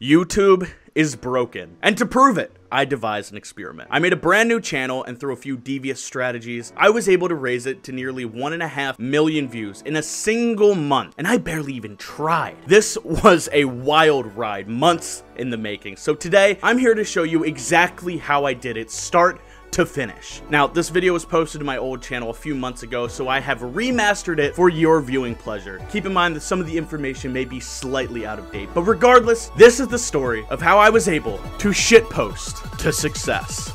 YouTube is broken. And to prove it, I devised an experiment. I made a brand new channel, and through a few devious strategies, I was able to raise it to nearly 1.5 million views in a single month, and I barely even tried. This was a wild ride, months in the making. So today, I'm here to show you exactly how I did it, start to finish. Now, this video was posted to my old channel a few months ago, so I have remastered it for your viewing pleasure. Keep in mind that some of the information may be slightly out of date, but regardless, this is the story of how I was able to shitpost to success.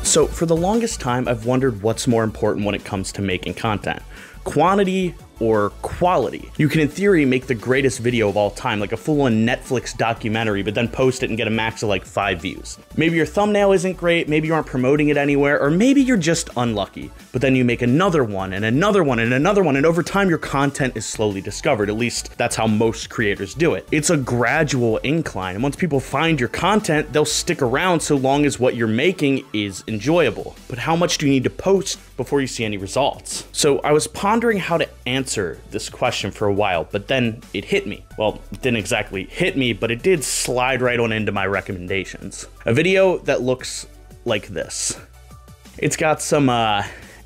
So for the longest time, I've wondered what's more important when it comes to making content, quantity or quality. You can in theory make the greatest video of all time, like a full-on Netflix documentary, but then post it and get a max of like 5 views. Maybe your thumbnail isn't great, maybe you aren't promoting it anywhere, or maybe you're just unlucky. But then you make another one and another one and another one, and over time your content is slowly discovered. At least that's how most creators do it. It's a gradual incline, and once people find your content, they'll stick around so long as what you're making is enjoyable. But how much do you need to post before you see any results? So I was pondering how to answer this question for a while, but then it hit me. Well, it didn't exactly hit me, but it did slide right on into my recommendations. A video that looks like this. It's got some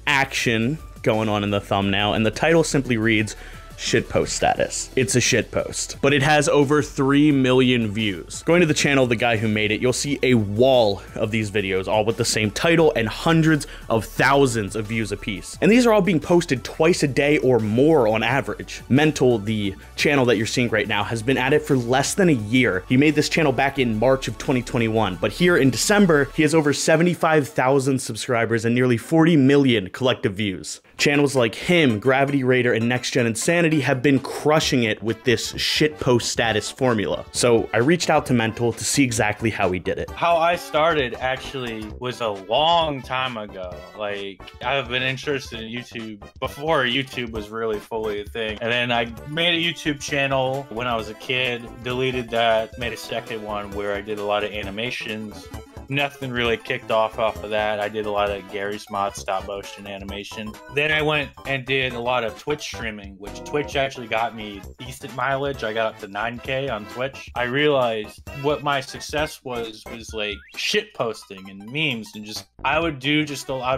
action going on in the thumbnail, and the title simply reads, shitpost status. It's a shitpost, but it has over 3 million views. Going to the channel of the guy who made it, you'll see a wall of these videos, all with the same title and hundreds of thousands of views apiece. And these are all being posted twice a day or more on average. MENTLE, the channel that you're seeing right now, has been at it for less than a year. He made this channel back in March of 2021, but here in December, he has over 75,000 subscribers and nearly 40 million collective views. Channels like him, Gravity Raider, and Next Gen Insanity have been crushing it with this shitpost status formula. So I reached out to MENTLE to see exactly how he did it. How I started actually was a long time ago. Like, I've been interested in YouTube before YouTube was really fully a thing. And then I made a YouTube channel when I was a kid, deleted that, made a second one where I did a lot of animations. Nothing really kicked off of that. I did a lot of Gary's Mod stop motion animation. Then I went and did a lot of Twitch streaming, which Twitch actually got me decent mileage. I got up to 9K on Twitch. I realized what my success was like shit posting and memes, and just I would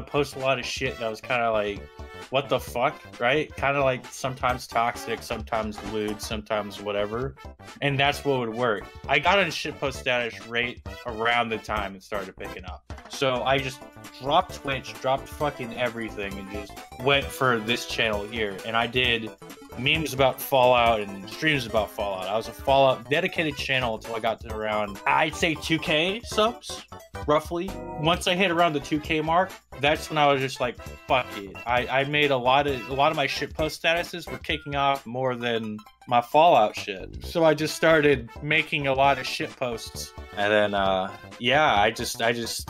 post a lot of shit that was kind of like, what the fuck, right? Kind of like sometimes toxic, sometimes lewd, sometimes whatever. And that's what would work. I got on shitpost status right around the time it started picking up. So I just dropped Twitch, dropped fucking everything, and just went for this channel here. And I did memes about Fallout and streams about Fallout. I was a Fallout dedicated channel until I got to around, I'd say 2K subs, roughly. Once I hit around the 2K mark, that's when I was just like, fuck it. I made a lot of my shitpost statuses were kicking off more than my Fallout shit. So I just started making a lot of shitposts. And then, yeah, I just,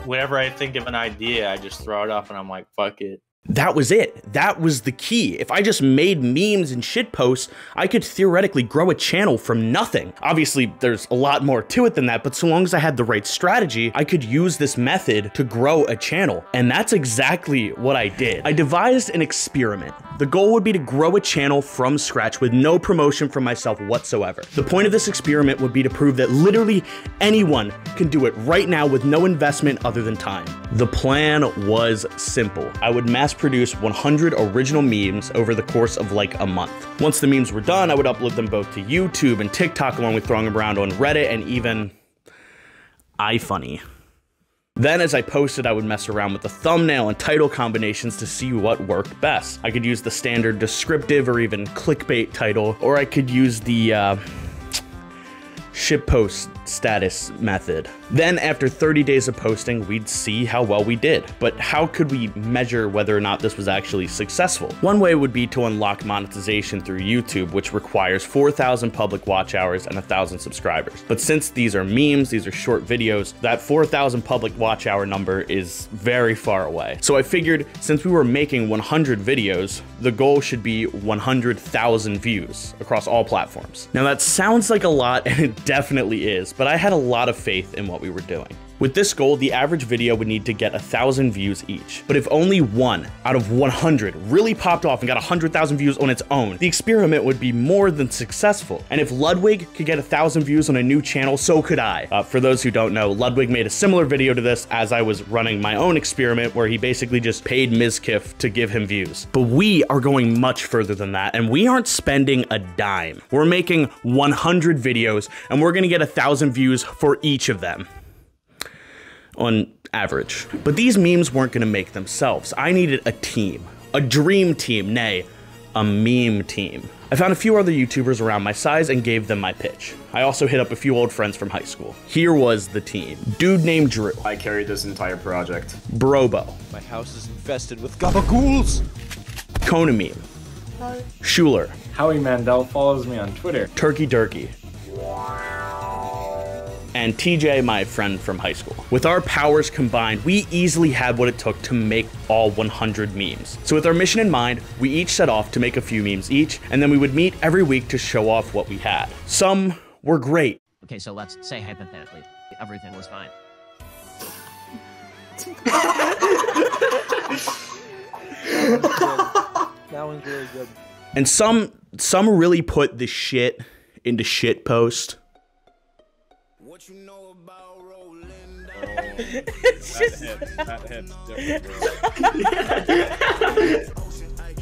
whenever I think of an idea, I just throw it up and I'm like, fuck it. That was it. That was the key. If I just made memes and shitposts, I could theoretically grow a channel from nothing. Obviously, there's a lot more to it than that, but so long as I had the right strategy, I could use this method to grow a channel. And that's exactly what I did. I devised an experiment. The goal would be to grow a channel from scratch with no promotion from myself whatsoever. The point of this experiment would be to prove that literally anyone can do it right now with no investment other than time. The plan was simple. I would mass produce 100 original memes over the course of like a month. Once the memes were done, I would upload them both to YouTube and TikTok, along with throwing them around on Reddit and even iFunny. Then as I posted, I would mess around with the thumbnail and title combinations to see what worked best. I could use the standard descriptive or even clickbait title, or I could use the shitpost status method. Then after 30 days of posting, we'd see how well we did. But how could we measure whether or not this was actually successful? One way would be to unlock monetization through YouTube, which requires 4,000 public watch hours and 1,000 subscribers. But since these are memes, these are short videos, that 4,000 public watch hour number is very far away. So I figured since we were making 100 videos, the goal should be 100,000 views across all platforms. Now that sounds like a lot, and it definitely is, but I had a lot of faith in what we were doing. With this goal, the average video would need to get 1,000 views each. But if only one out of 100 really popped off and got 100,000 views on its own, the experiment would be more than successful. And if Ludwig could get 1,000 views on a new channel, so could I. For those who don't know, Ludwig made a similar video to this as I was running my own experiment where he basically just paid Mizkif to give him views. But we are going much further than that, and we aren't spending a dime. We're making 100 videos, and we're gonna get 1,000 views for each of them. On average. But these memes weren't gonna make themselves. I needed a team, a dream team, nay, a meme team. I found a few other YouTubers around my size and gave them my pitch. I also hit up a few old friends from high school. Here was the team. DudeNamedDrew. I carried this entire project. Brobo. My house is infested with gabagools. Konameme. Shoeler. Howie Mandel follows me on Twitter. TurkeeDurkee. And TJ, my friend from high school. With our powers combined, we easily had what it took to make all 100 memes. So with our mission in mind, we each set off to make a few memes each, and then we would meet every week to show off what we had. Some were great. Okay, so let's say hypothetically, everything was fine. That one's really good. And some really put the shit into shit post. What you know about rolling That hits different.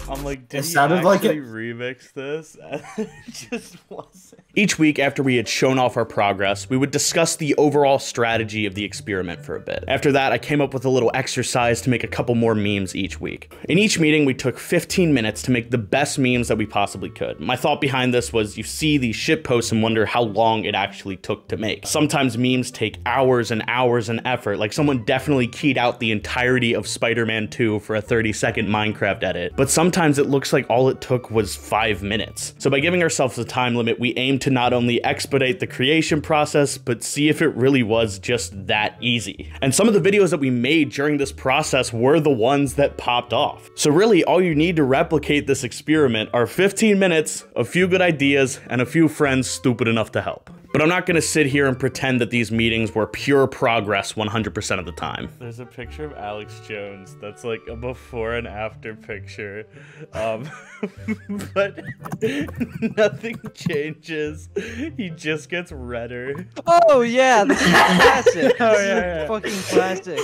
I'm like, did It he sounded like actually it- remix this? It just wasn't. Each week after we had shown off our progress, we would discuss the overall strategy of the experiment for a bit. After that, I came up with a little exercise to make a couple more memes each week. In each meeting, we took 15 minutes to make the best memes that we possibly could. My thought behind this was you see these shit posts and wonder how long it actually took to make. Sometimes memes take hours and hours and effort, like someone definitely keyed out the entirety of Spider-Man 2 for a 30-second Minecraft edit, but sometimes it looks like all it took was 5 minutes. So by giving ourselves a time limit, we aimed to not only expedite the creation process, but see if it really was just that easy. And some of the videos that we made during this process were the ones that popped off. So really, all you need to replicate this experiment are 15 minutes, a few good ideas, and a few friends stupid enough to help. But I'm not gonna sit here and pretend that these meetings were pure progress 100% of the time. There's a picture of Alex Jones that's like a before and after picture. But nothing changes. He just gets redder. Oh yeah, this is classic. Oh, This is yeah. fucking classic.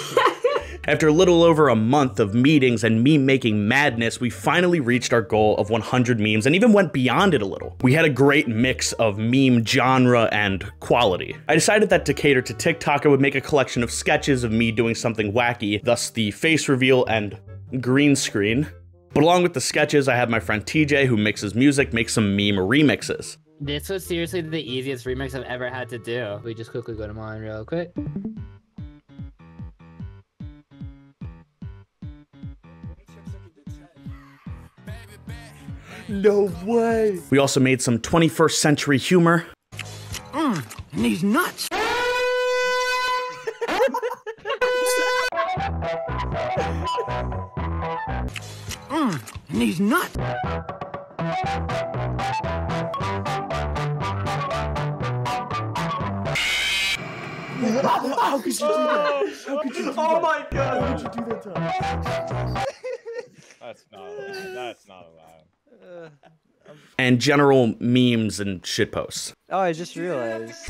After a little over a month of meetings and meme making madness, we finally reached our goal of 100 memes and even went beyond it a little. We had a great mix of meme genre and quality. I decided that to cater to TikTok, I would make a collection of sketches of me doing something wacky, thus the face reveal and green screen. But along with the sketches, I had my friend TJ, who mixes music, make some meme remixes. This was seriously the easiest remix I've ever had to do. We just quickly go to mine real quick. No way! We also made some 21st century humor. and these nuts. And these nuts. How could you do that? How could you do that? Oh my god! How could you do that to us? That's not allowed. And general memes and shitposts. Oh, I just realized.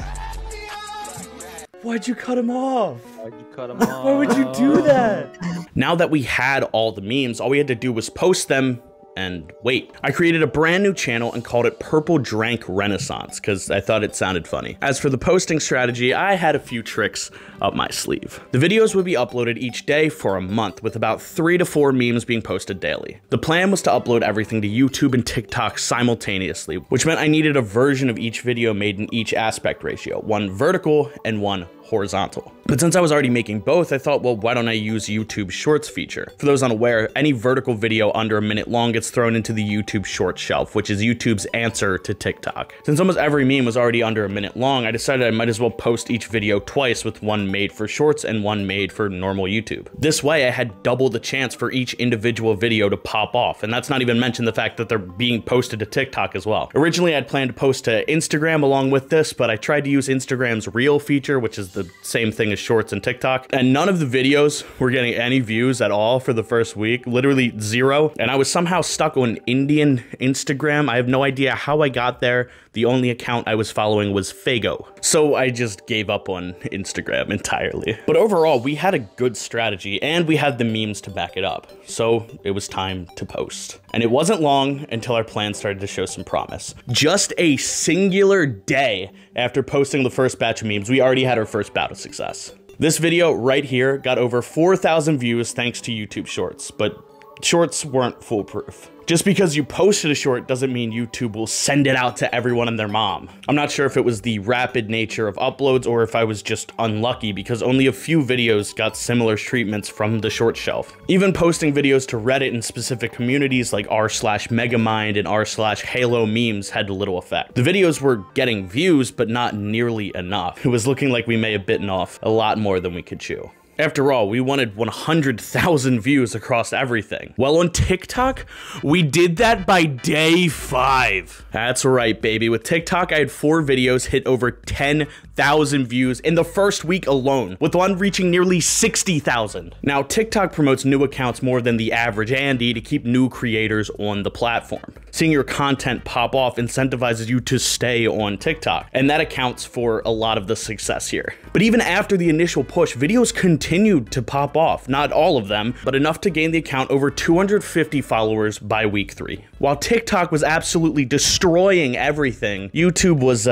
Why'd you cut him off? Why'd you cut him off? Why would you do that? Now that we had all the memes, all we had to do was post them and wait. I created a brand new channel and called it Purple Drank Renaissance because I thought it sounded funny. As for the posting strategy, I had a few tricks up my sleeve. The videos would be uploaded each day for a month with about 3 to 4 memes being posted daily. The plan was to upload everything to YouTube and TikTok simultaneously, which meant I needed a version of each video made in each aspect ratio, one vertical and one horizontal. But since I was already making both, I thought, well, why don't I use YouTube's Shorts feature? For those unaware, any vertical video under a minute long gets thrown into the YouTube Shorts shelf, which is YouTube's answer to TikTok. Since almost every meme was already under a minute long, I decided I might as well post each video twice, with one made for Shorts and one made for normal YouTube. This way, I had double the chance for each individual video to pop off, and that's not even mention the fact that they're being posted to TikTok as well. Originally, I'd planned to post to Instagram along with this, but I tried to use Instagram's Reel feature, which is the same thing as Shorts and TikTok, and none of the videos were getting any views at all for the first week, literally 0, and I was somehow stuck on Indian Instagram. I have no idea how I got there. The only account I was following was Fago, so I just gave up on Instagram entirely. But overall, we had a good strategy, and we had the memes to back it up, so it was time to post. And it wasn't long until our plan started to show some promise. Just a singular day after posting the first batch of memes, we already had our first bout of success. This video right here got over 4,000 views thanks to YouTube Shorts, but Shorts weren't foolproof. Just because you posted a short doesn't mean YouTube will send it out to everyone and their mom. I'm not sure if it was the rapid nature of uploads or if I was just unlucky, because only a few videos got similar treatments from the short shelf. Even posting videos to Reddit in specific communities like r/Megamind and r/Halo memes had little effect. The videos were getting views, but not nearly enough. It was looking like we may have bitten off a lot more than we could chew. After all, we wanted 100,000 views across everything. Well, on TikTok, we did that by day 5. That's right, baby. With TikTok, I had 4 videos hit over 10,000 views in the first week alone, with one reaching nearly 60,000. Now, TikTok promotes new accounts more than the average Andy to keep new creators on the platform. Seeing your content pop off incentivizes you to stay on TikTok, and that accounts for a lot of the success here. But even after the initial push, videos continued to pop off. Not all of them, but enough to gain the account over 250 followers by week 3. While TikTok was absolutely destroying everything, YouTube was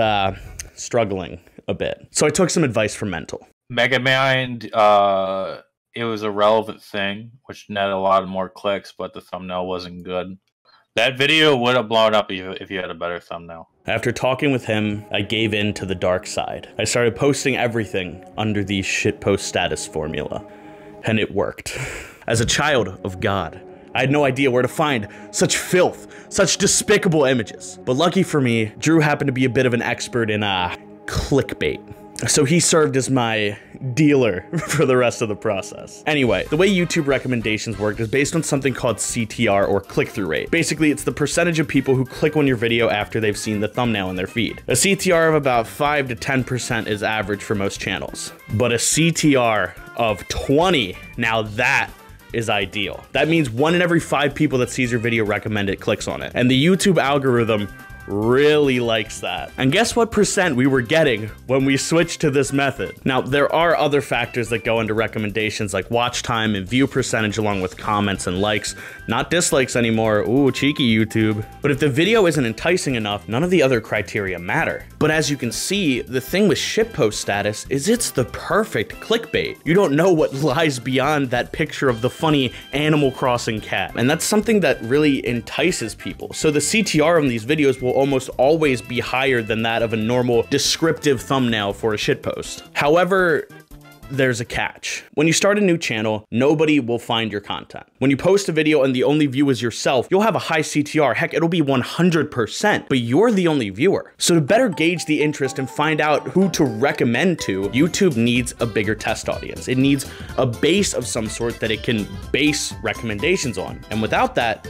struggling a bit. So I took some advice from Mental. Megamind, it was a relevant thing, which netted a lot more clicks, but the thumbnail wasn't good. That video would have blown up if you had a better thumbnail. After talking with him, I gave in to the dark side. I started posting everything under the shitpost status formula, and it worked. As a child of God, I had no idea where to find such filth, such despicable images. But lucky for me, Drew happened to be a bit of an expert in clickbait. So he served as my dealer for the rest of the process. Anyway, the way YouTube recommendations worked is based on something called CTR, or click-through rate. Basically, it's the percentage of people who click on your video after they've seen the thumbnail in their feed. A CTR of about 5 to 10% is average for most channels. But a CTR of 20, now that is ideal. That means 1 in every 5 people that sees your video recommended clicks on it. And the YouTube algorithm really likes that. And guess what percent we were getting when we switched to this method? Now, there are other factors that go into recommendations like watch time and view percentage, along with comments and likes, not dislikes anymore. Ooh, cheeky YouTube. But if the video isn't enticing enough, none of the other criteria matter. But as you can see, the thing with shitpost status is it's the perfect clickbait. You don't know what lies beyond that picture of the funny Animal Crossing cat. And that's something that really entices people. So the CTR on these videos will almost always be higher than that of a normal descriptive thumbnail for a shitpost. However, there's a catch. When you start a new channel, nobody will find your content. When you post a video and the only view is yourself, you'll have a high CTR. Heck, it'll be 100%, but you're the only viewer. So to better gauge the interest and find out who to recommend to, YouTube needs a bigger test audience. It needs a base of some sort that it can base recommendations on. And without that,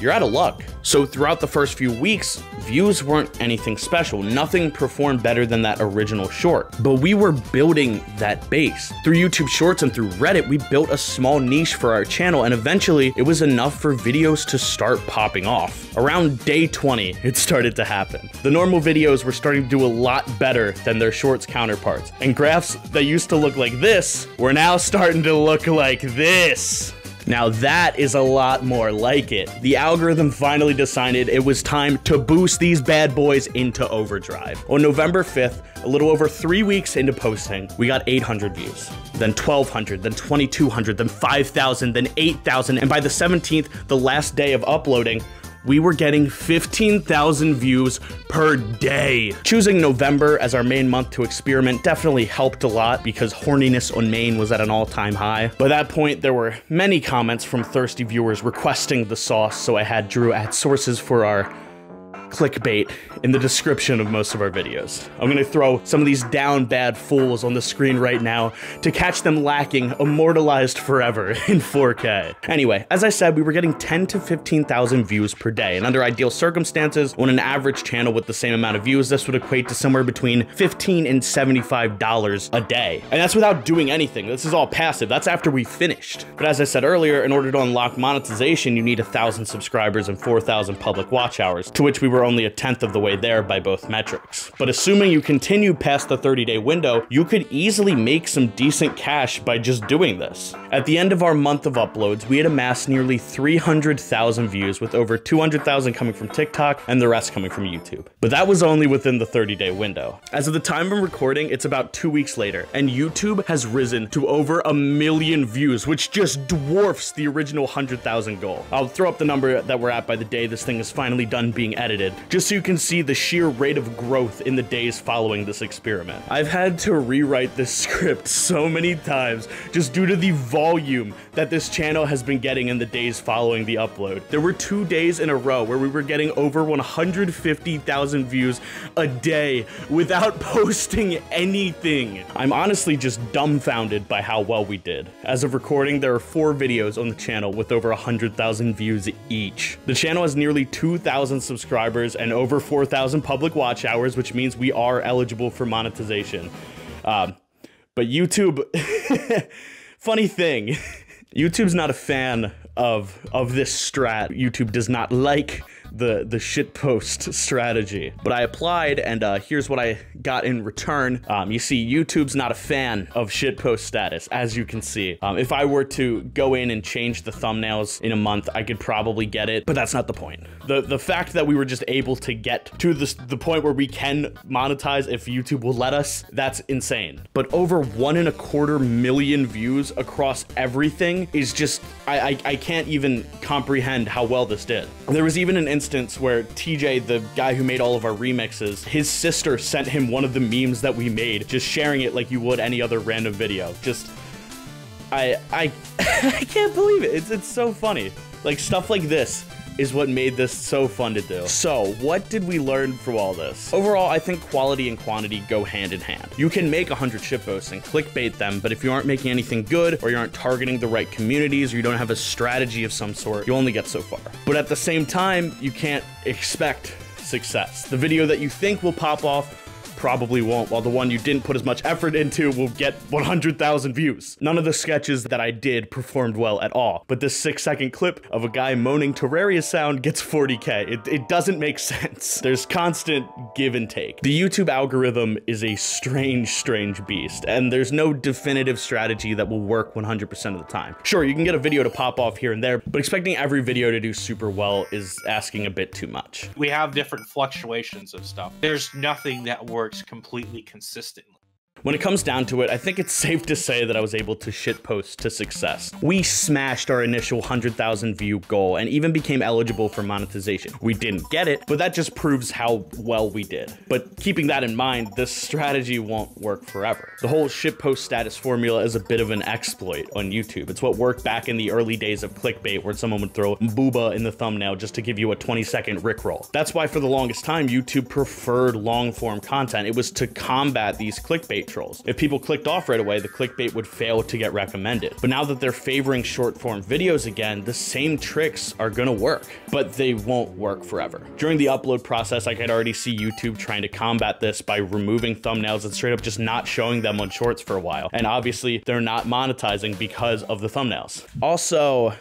you're out of luck. So throughout the first few weeks, views weren't anything special. Nothing performed better than that original short. But we were building that base. Through YouTube Shorts and through Reddit, we built a small niche for our channel, and eventually it was enough for videos to start popping off. Around day 20, it started to happen. The normal videos were starting to do a lot better than their Shorts counterparts. And graphs that used to look like this were now starting to look like this. Now that is a lot more like it. The algorithm finally decided it was time to boost these bad boys into overdrive. On November 5th, a little over 3 weeks into posting, we got 800 views, then 1,200, then 2,200, then 5,000, then 8,000, and by the 17th, the last day of uploading, we were getting 15,000 views per day. Choosing November as our main month to experiment definitely helped a lot because horniness on Maine was at an all-time high. By that point, there were many comments from thirsty viewers requesting the sauce, so I had Drew add sources for our clickbait in the description of most of our videos. I'm gonna throw some of these down bad fools on the screen right now to catch them lacking, immortalized forever in 4K. Anyway, as I said, we were getting 10 to 15,000 views per day, and under ideal circumstances, on an average channel with the same amount of views, this would equate to somewhere between $15 and $75 a day. And that's without doing anything. This is all passive. That's after we finished. But as I said earlier, in order to unlock monetization, you need 1,000 subscribers and 4,000 public watch hours, to which we were only a tenth of the way there by both metrics. But assuming you continue past the 30-day window, you could easily make some decent cash by just doing this. At the end of our month of uploads, we had amassed nearly 300,000 views, with over 200,000 coming from TikTok and the rest coming from YouTube. But that was only within the 30-day window. As of the time I'm recording, it's about 2 weeks later, and YouTube has risen to over 1 million views, which just dwarfs the original 100,000 goal. I'll throw up the number that we're at by the day this thing is finally done being edited, just so you can see the sheer rate of growth in the days following this experiment. I've had to rewrite this script so many times just due to the volume that this channel has been getting in the days following the upload. There were 2 days in a row where we were getting over 150,000 views a day without posting anything. I'm honestly just dumbfounded by how well we did. As of recording, there are 4 videos on the channel with over 100,000 views each. The channel has nearly 2,000 subscribers and over 4,000 public watch hours, which means we are eligible for monetization. But YouTube, funny thing, YouTube's not a fan of this strat. YouTube does not like the shitpost strategy. But I applied, and here's what I got in return. You see, YouTube's not a fan of shitpost status, as you can see. If I were to go in and change the thumbnails in a month, I could probably get it, but that's not the point. The fact that we were just able to get to the point where we can monetize if YouTube will let us, that's insane. But over 1.25 million views across everything is just, I can't even comprehend how well this did. There was even an instance where TJ, the guy who made all of our remixes, his sister sent him one of the memes that we made, just sharing it like you would any other random video. Just, I can't believe it. It's so funny. Like, stuff like this is what made this so fun to do. So, what did we learn from all this? Overall, I think quality and quantity go hand in hand. You can make 100 shitposts and clickbait them, but if you aren't making anything good, or you aren't targeting the right communities, or you don't have a strategy of some sort, you only get so far. But at the same time, you can't expect success. The video that you think will pop off probably won't, while the one you didn't put as much effort into will get 100,000 views. None of the sketches that I did performed well at all, but this 6-second clip of a guy moaning Terraria sound gets 40K. It doesn't make sense. There's constant give and take. The YouTube algorithm is a strange beast, and there's no definitive strategy that will work 100% of the time. Sure, you can get a video to pop off here and there, but expecting every video to do super well is asking a bit too much. We have different fluctuations of stuff. There's nothing that works completely consistently. When it comes down to it, I think it's safe to say that I was able to shitpost to success. We smashed our initial 100,000 view goal and even became eligible for monetization. We didn't get it, but that just proves how well we did. But keeping that in mind, this strategy won't work forever. The whole shitpost status formula is a bit of an exploit on YouTube. It's what worked back in the early days of clickbait, where someone would throw booba in the thumbnail just to give you a 20-second rickroll. That's why for the longest time, YouTube preferred long-form content. It was to combat these clickbait trolls. If people clicked off right away, the clickbait would fail to get recommended. But now that they're favoring short form videos again, the same tricks are gonna work, but they won't work forever. During the upload process, I could already see YouTube trying to combat this by removing thumbnails and straight up just not showing them on shorts for a while. And obviously they're not monetizing because of the thumbnails. Also,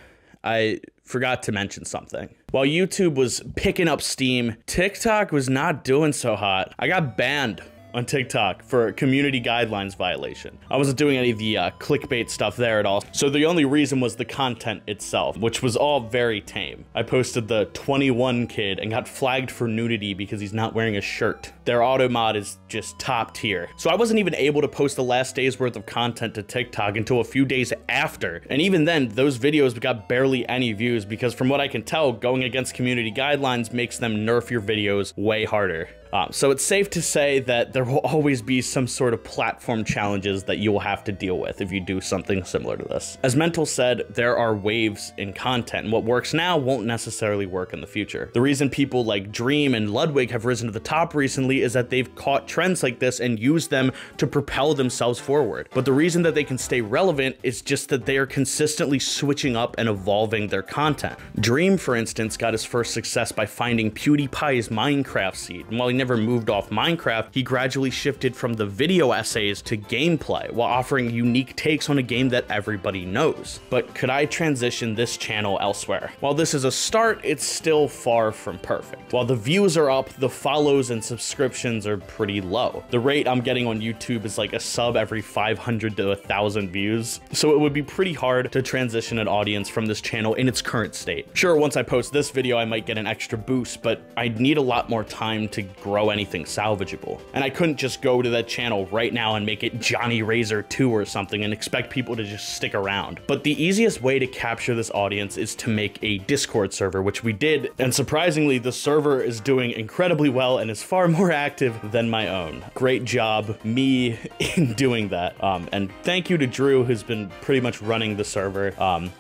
I forgot to mention something. While YouTube was picking up steam, TikTok was not doing so hot. I got banned on TikTok for a community guidelines violation. I wasn't doing any of the clickbait stuff there at all, so the only reason was the content itself, which was all very tame. I posted the 21 kid and got flagged for nudity because he's not wearing a shirt. Their auto mod is just top tier. So I wasn't even able to post the last day's worth of content to TikTok until a few days after. And even then, those videos got barely any views because from what I can tell, going against community guidelines makes them nerf your videos way harder. So it's safe to say that there will always be some sort of platform challenges that you will have to deal with if you do something similar to this. As Mental said, there are waves in content, and what works now won't necessarily work in the future. The reason people like Dream and Ludwig have risen to the top recently is that they've caught trends like this and used them to propel themselves forward. But the reason that they can stay relevant is just that they are consistently switching up and evolving their content. Dream, for instance, got his first success by finding PewDiePie's Minecraft seed, and while he never moved off Minecraft, he gradually shifted from the video essays to gameplay while offering unique takes on a game that everybody knows. But could I transition this channel elsewhere? While this is a start, it's still far from perfect. While the views are up, the follows and subscriptions are pretty low. The rate I'm getting on YouTube is like a sub every 500 to 1,000 views, so it would be pretty hard to transition an audience from this channel in its current state. Sure, once I post this video, I might get an extra boost, but I'd need a lot more time to grow anything salvageable. And I couldn't just go to that channel right now and make it Johnny Razor 2 or something and expect people to just stick around. But the easiest way to capture this audience is to make a Discord server, which we did, and surprisingly, the server is doing incredibly well and is far more active than my own. Great job, me, in doing that. And thank you to Drew, who's been pretty much running the server.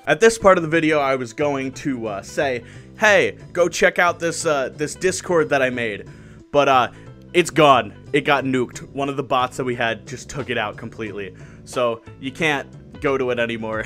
At this part of the video, I was going to say, hey, go check out this Discord that I made. But it's gone. It got nuked. One of the bots that we had just took it out completely. So you can't go to it anymore.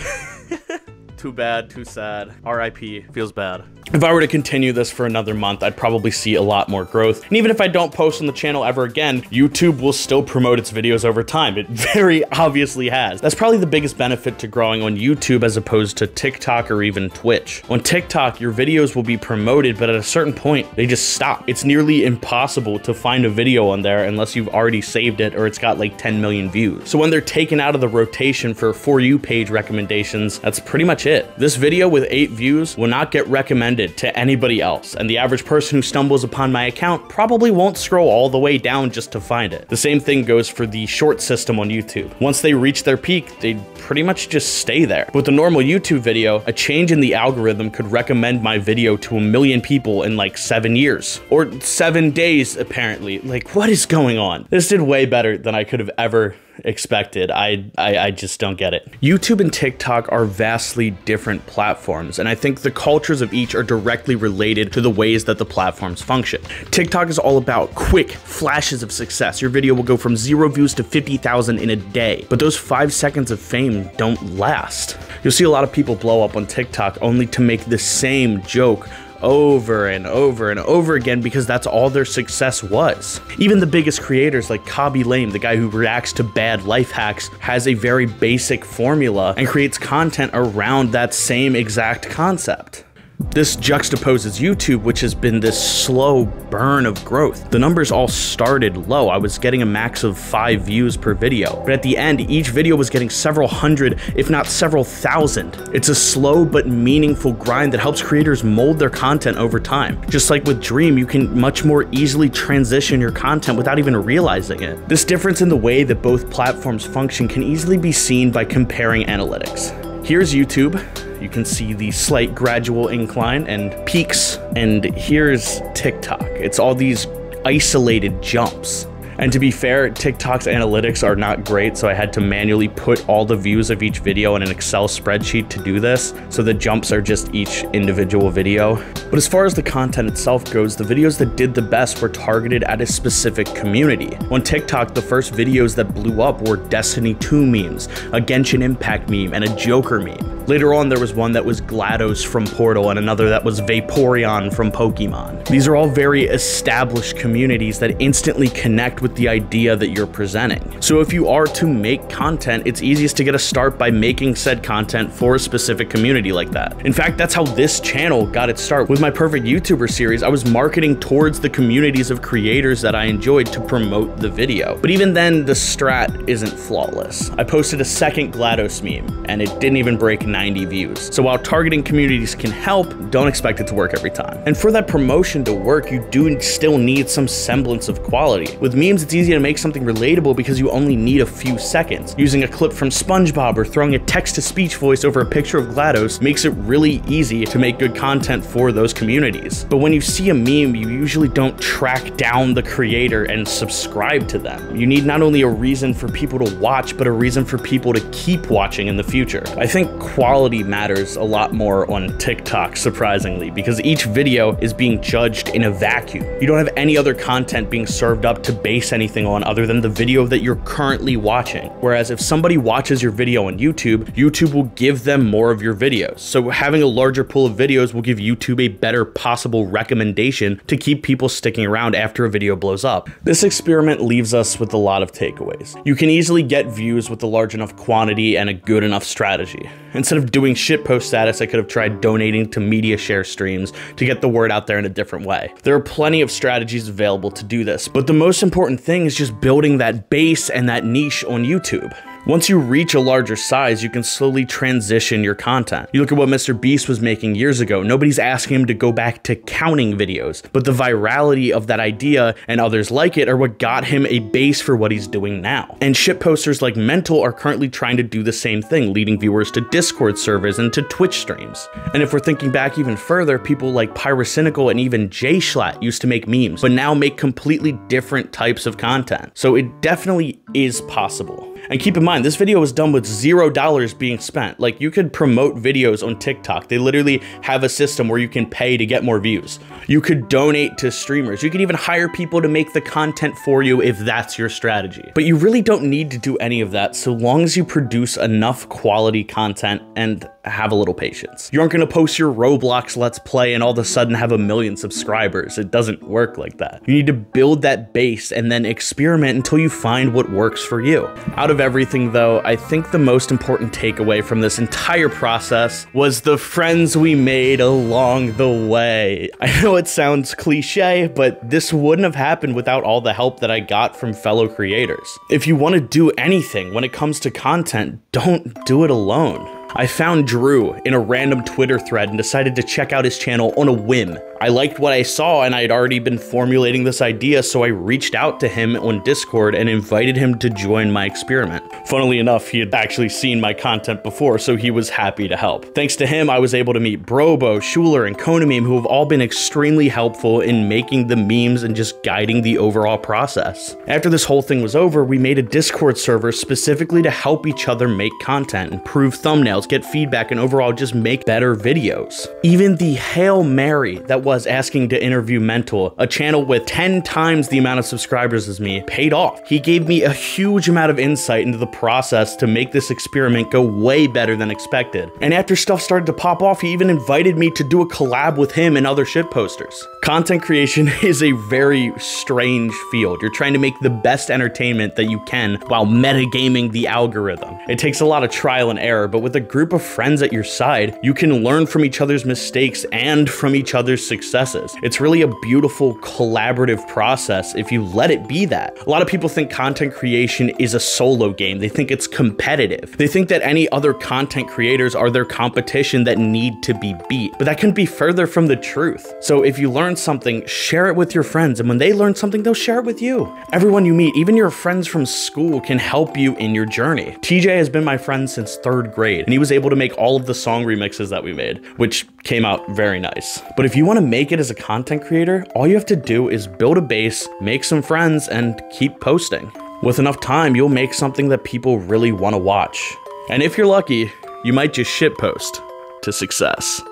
Too bad, too sad. RIP, feels bad. If I were to continue this for another month, I'd probably see a lot more growth. And even if I don't post on the channel ever again, YouTube will still promote its videos over time. It very obviously has. That's probably the biggest benefit to growing on YouTube as opposed to TikTok or even Twitch. On TikTok, your videos will be promoted, but at a certain point, they just stop. It's nearly impossible to find a video on there unless you've already saved it or it's got like 10 million views. So when they're taken out of the rotation for For You page recommendations, that's pretty much it. This video with 8 views will not get recommended to anybody else, and the average person who stumbles upon my account probably won't scroll all the way down just to find it. The same thing goes for the short system on YouTube. Once they reach their peak, they pretty much just stay there. With a normal YouTube video, a change in the algorithm could recommend my video to 1 million people in like 7 years. Or 7 days, apparently. Like, what is going on? This did way better than I could have ever expected. I just don't get it. YouTube and TikTok are vastly different platforms, and I think the cultures of each are directly related to the ways that the platforms function. TikTok is all about quick flashes of success. Your video will go from 0 views to 50,000 in a day, but those 5 seconds of fame don't last. You'll see a lot of people blow up on TikTok only to make the same joke over and over and over again because that's all their success was. Even the biggest creators like Kabi Lame, the guy who reacts to bad life hacks, has a very basic formula and creates content around that same exact concept. This juxtaposes YouTube, which has been this slow burn of growth. The numbers all started low. I was getting a max of 5 views per video, but at the end, each video was getting several hundred, if not several thousand. It's a slow but meaningful grind that helps creators mold their content over time. Just like with Dream, you can much more easily transition your content without even realizing it. This difference in the way that both platforms function can easily be seen by comparing analytics. Here's YouTube. You can see the slight gradual incline and peaks, and here's TikTok. It's all these isolated jumps. And to be fair, TikTok's analytics are not great, so I had to manually put all the views of each video in an Excel spreadsheet to do this, so the jumps are just each individual video. But as far as the content itself goes, the videos that did the best were targeted at a specific community. On TikTok, the first videos that blew up were Destiny 2 memes, a Genshin Impact meme, and a Joker meme. Later on, there was one that was GLaDOS from Portal and another that was Vaporeon from Pokemon. These are all very established communities that instantly connect with with the idea that you're presenting. So if you are to make content, it's easiest to get a start by making said content for a specific community like that. In fact, that's how this channel got its start. With my Perfect YouTuber series, I was marketing towards the communities of creators that I enjoyed to promote the video. But even then, the strat isn't flawless. I posted a second GLaDOS meme, and it didn't even break 90 views. So while targeting communities can help, don't expect it to work every time. And for that promotion to work, you do still need some semblance of quality. With memes, it's easy to make something relatable because you only need a few seconds. Using a clip from SpongeBob or throwing a text-to-speech voice over a picture of GLaDOS makes it really easy to make good content for those communities. But when you see a meme, you usually don't track down the creator and subscribe to them. You need not only a reason for people to watch, but a reason for people to keep watching in the future. I think quality matters a lot more on TikTok, surprisingly, because each video is being judged in a vacuum. You don't have any other content being served up to base anything on other than the video that you're currently watching. Whereas if somebody watches your video on YouTube, YouTube will give them more of your videos. So having a larger pool of videos will give YouTube a better possible recommendation to keep people sticking around after a video blows up. This experiment leaves us with a lot of takeaways. You can easily get views with a large enough quantity and a good enough strategy. Instead of doing shitpost status, I could have tried donating to media share streams to get the word out there in a different way. There are plenty of strategies available to do this, but the most important thing is just building that base and that niche on YouTube. Once you reach a larger size, you can slowly transition your content. You look at what Mr. Beast was making years ago. Nobody's asking him to go back to counting videos, but the virality of that idea and others like it are what got him a base for what he's doing now. And shitposters like MENTLE are currently trying to do the same thing, leading viewers to Discord servers and to Twitch streams. And if we're thinking back even further, people like Pyrocynical and even JSchlatt used to make memes, but now make completely different types of content. So it definitely is possible. And keep in mind, this video was done with $0 being spent. Like, you could promote videos on TikTok. They literally have a system where you can pay to get more views. You could donate to streamers. You could even hire people to make the content for you if that's your strategy. But you really don't need to do any of that so long as you produce enough quality content and have a little patience. You aren't gonna post your Roblox Let's Play and all of a sudden have 1 million subscribers. It doesn't work like that. You need to build that base and then experiment until you find what works for you. Out of everything though, I think the most important takeaway from this entire process was the friends we made along the way. I know it sounds cliche, but this wouldn't have happened without all the help that I got from fellow creators. If you want to do anything when it comes to content, don't do it alone. I found Drew in a random Twitter thread and decided to check out his channel on a whim. I liked what I saw and I had already been formulating this idea, so I reached out to him on Discord and invited him to join my experiment. Funnily enough, he had actually seen my content before, so he was happy to help. Thanks to him, I was able to meet Brobo, Shoeler, and Konameme, who have all been extremely helpful in making the memes and just guiding the overall process. After this whole thing was over, we made a Discord server specifically to help each other make content, improve thumbnails, get feedback, and overall just make better videos. Even the Hail Mary that was asking to interview MENTLE, a channel with 10 times the amount of subscribers as me, paid off. He gave me a huge amount of insight into the process to make this experiment go way better than expected. And after stuff started to pop off, he even invited me to do a collab with him and other shitposters. Content creation is a very strange field. You're trying to make the best entertainment that you can while metagaming the algorithm. It takes a lot of trial and error, but with a group of friends at your side, you can learn from each other's mistakes and from each other's successes. It's really a beautiful collaborative process if you let it be that. A lot of people think content creation is a solo game. They think it's competitive. They think that any other content creators are their competition that need to be beat, but that couldn't be further from the truth. So if you learn something, share it with your friends, and when they learn something, they'll share it with you. Everyone you meet, even your friends from school, can help you in your journey. TJ has been my friend since 3rd grade, and he was able to make all of the song remixes that we made, which came out very nice. But if you want to make it as a content creator, all you have to do is build a base, make some friends, and keep posting. With enough time, you'll make something that people really want to watch. And if you're lucky, you might just shitpost to success.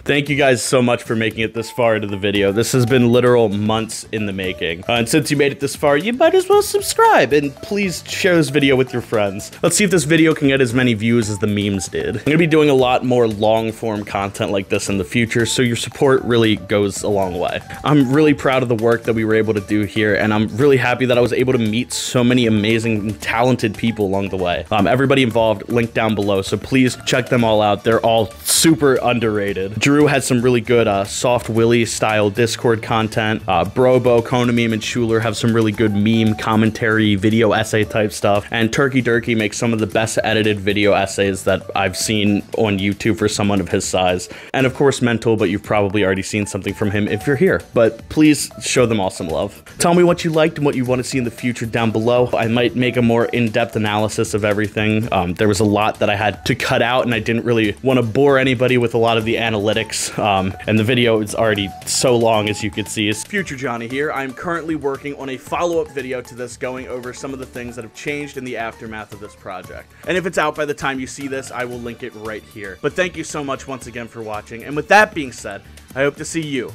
Thank you guys so much for making it this far into the video. This has been literal months in the making. And since you made it this far, you might as well subscribe and please share this video with your friends. Let's see if this video can get as many views as the memes did. I'm gonna be doing a lot more long form content like this in the future, so your support really goes a long way. I'm really proud of the work that we were able to do here, and I'm really happy that I was able to meet so many amazing and talented people along the way. Everybody involved, linked down below, so please check them all out. They're all super underrated. Drew had some really good Soft Willy style Discord content. Brobo, Konameme, and Shoeler have some really good meme commentary, video essay type stuff. And TurkeeDurkee makes some of the best edited video essays that I've seen on YouTube for someone of his size. And of course MENTLE, but you've probably already seen something from him if you're here. But please show them all some love. Tell me what you liked and what you want to see in the future down below. I might make a more in-depth analysis of everything. There was a lot that I had to cut out, and I didn't really want to bore anybody with a lot of the analytics. And the video is already so long, as you can see. It's Future Johnny here. I'm currently working on a follow-up video to this, going over some of the things that have changed in the aftermath of this project. And if it's out by the time you see this, I will link it right here. But thank you so much once again for watching. And with that being said, I hope to see you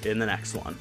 in the next one.